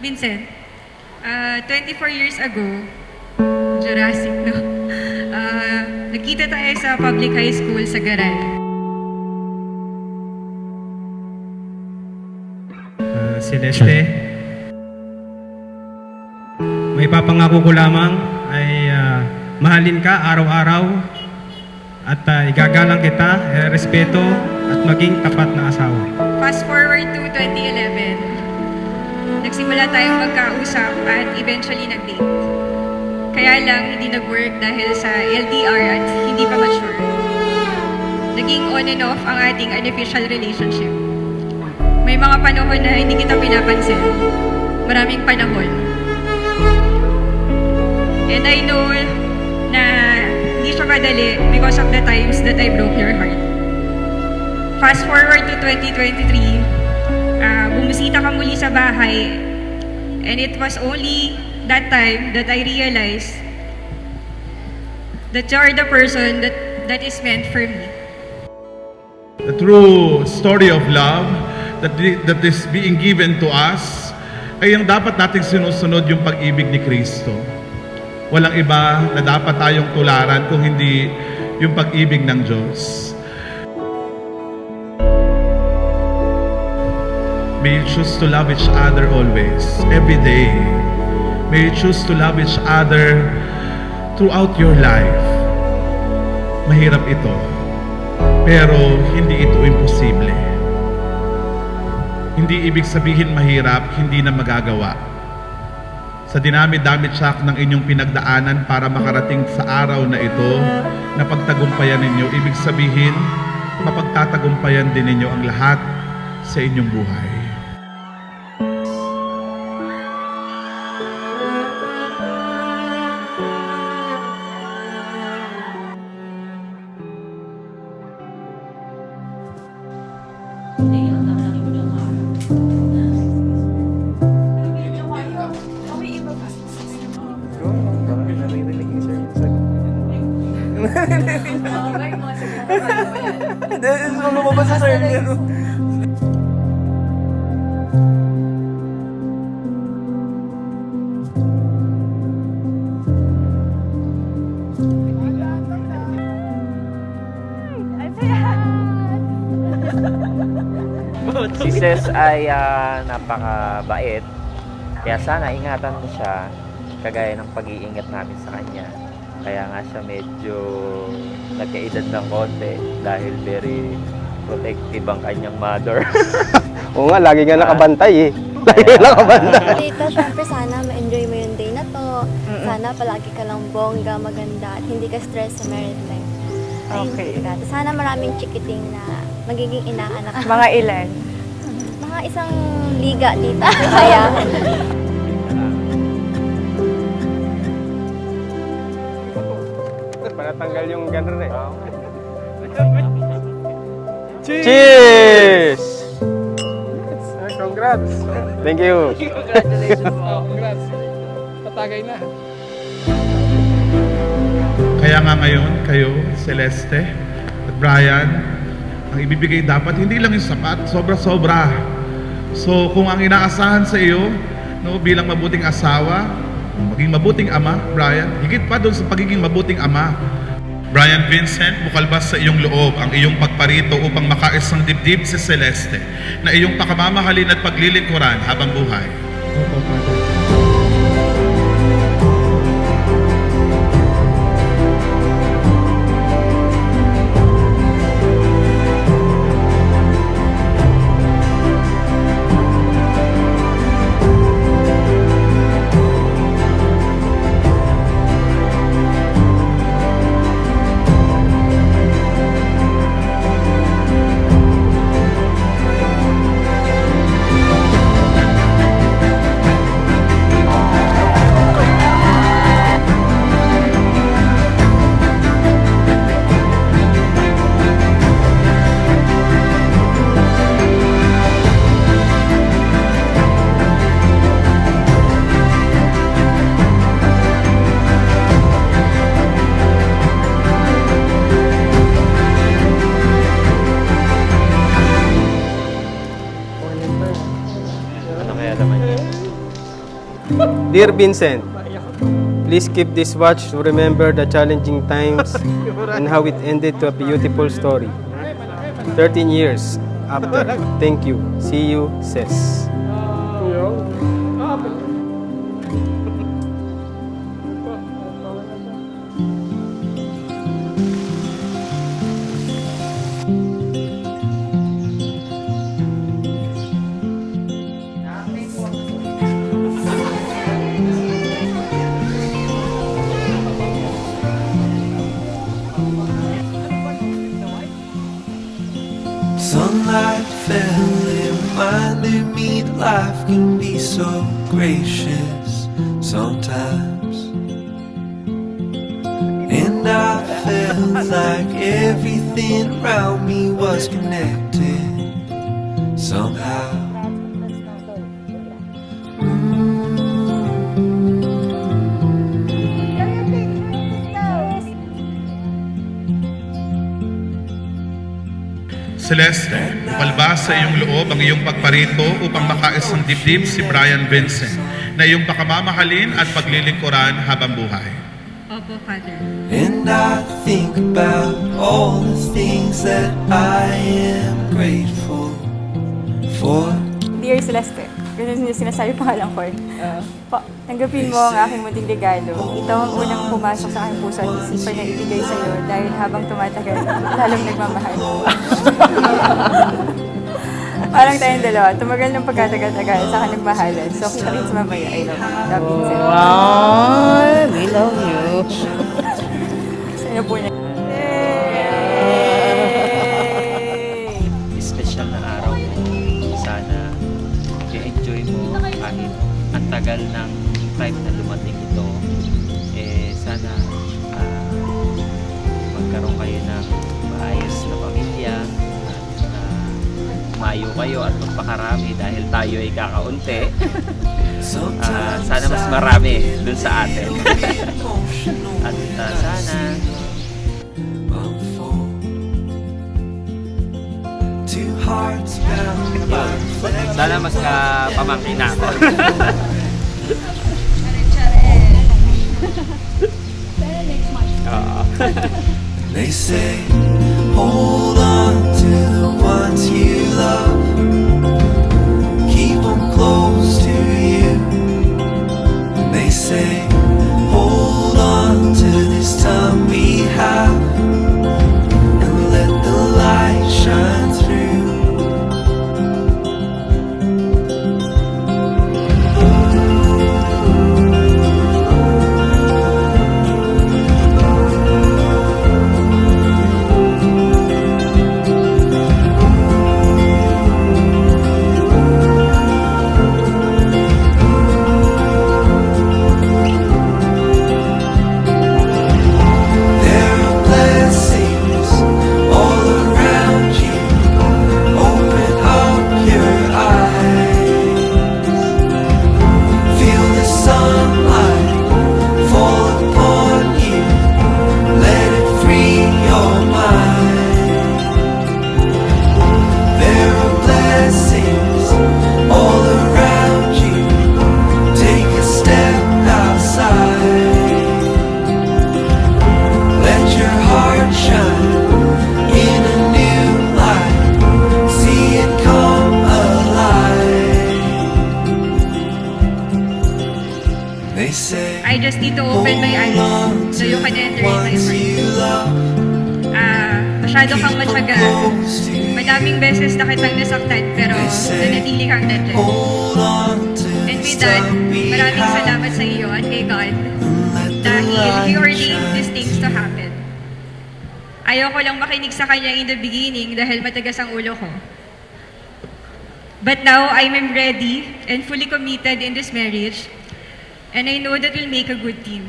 Vincent, 24 years ago, Jurassic, no? Nagkita tayo sa public high school sa Garal. Celeste, may papangako ko lamang ay mahalin ka araw-araw at igagalang kita, respeto at maging tapat na asawa. Fast forward to 2011, nagsimula tayong magkausap at eventually nag-date. Kaya lang hindi nag-work dahil sa LDR at hindi pa mature. Naging on and off ang ating unofficial relationship. May mga panahon na hindi kita pinapansin. Maraming panahon. And I know na hindi siya madali because of the times that I broke your heart. Fast forward to 2023, bumisita ka muli sa bahay, and it was only that time that I realized that you are the person that is meant for me. The true story of love that is being given to us ay ang dapat nating sinusunod yung pag-ibig ni Kristo. Walang iba na dapat tayong tularan kung hindi yung pag-ibig ng Diyos. May you choose to love each other always, every day. May you choose to love each other throughout your life. Mahirap ito, pero hindi ito imposible. Hindi ibig sabihin mahirap, hindi na magagawa. Sa dinami-dami tsak ng inyong pinagdaanan para makarating sa araw na ito, na pagtagumpayan ninyo, ibig sabihin, mapagtatagumpayan din ninyo ang lahat sa inyong buhay. Lumabas sa sir niya. Si Ces ay napakabait. Kaya sana ingatan mo siya kagaya ng pag-iingat namin sa kanya. Kaya nga siya medyo nagkaedad ng konti dahil very protective ang kanyang mother. Oo nga, lagi nga nakabantay eh. Lagi nga nakabantay. Tita, syempre sana ma-enjoy mo yung day na to. Sana palagi ka lang bongga, maganda, at hindi ka stress sa married life. Okay. Tita. Sana maraming chikiting na magiging inaanak. Mga ilan? Mga isang liga, tita. Kaya, Panatanggal yung gano'n eh. Cheers! Congrats! Thank you! Congratulations po. Congrats. Tatagay na. Kaya nga ngayon, kayo, Celeste at Brian, ang ibibigay dapat, hindi lang yung sapat, sobra-sobra. So, kung ang inaasahan sa iyo, no, bilang mabuting asawa, maging mabuting ama, Brian, higit pa doon sa pagiging mabuting ama. Brian Vincent, bukalbas sa iyong loob ang iyong pagparito upang makaisang dibdib si Celeste na iyong pakamamahalin at paglilingkuran habang buhay. Opo, Father. Dear Vincent, please keep this watch to remember the challenging times and how it ended to a beautiful story. 13 years after. Thank you. See you, Ses. Sunlight fell, it reminded me that life can be so gracious sometimes. And I felt like everything around me was connected somehow. Celeste, bukal ba sa iyong loob ang iyong pagparito upang makaisang dibdib si Brian Vincent na iyong pakamamahalin at paglilingkuran habang buhay? Opo, Father. And I think about all the things that I am grateful for. Dear Celeste, ganun yung sinasabi pangalan ko. Tanggapin mo ang aking munting regalo. Ito ang unang pumasok sa aking puso at isipan na ibigay sa iyo dahil habang tumatagal, lalong nagmamahal. Parang tayong dalawa, tumagal ng pagkatagal-tagal sa nagmahalan. So, kita-kits mamaya. I love you, Vincent. Wow, we love you. Sa'yo po niya. Special na araw mo. Sana i-enjoy mo kahit ang tagal ng time na dumating ito. Sana magkaroon kayo ng maayos na pamilya at mayo kayo at magpakarami dahil tayo ay kakaunti. Sana mas marami dun sa atin. At sana sana mas kapamangkin na ako. They say, hold on to the ones you love. Keep them close to you. They say, hold on to this time we have. And let the light shine through. I just need to open my eyes so you can enter in my heart. Masyado kang matyaga. Madaming beses na kitang nasaktan pero nanatili kang nandyan. And with that, maraming salamat sa iyo at kay God dahil He ordained these things to happen. Ayaw ko lang makinig sa Kanya in the beginning dahil matagas ang ulo ko. But now, I'm ready and fully committed in this marriage. And I know that we'll make a good team.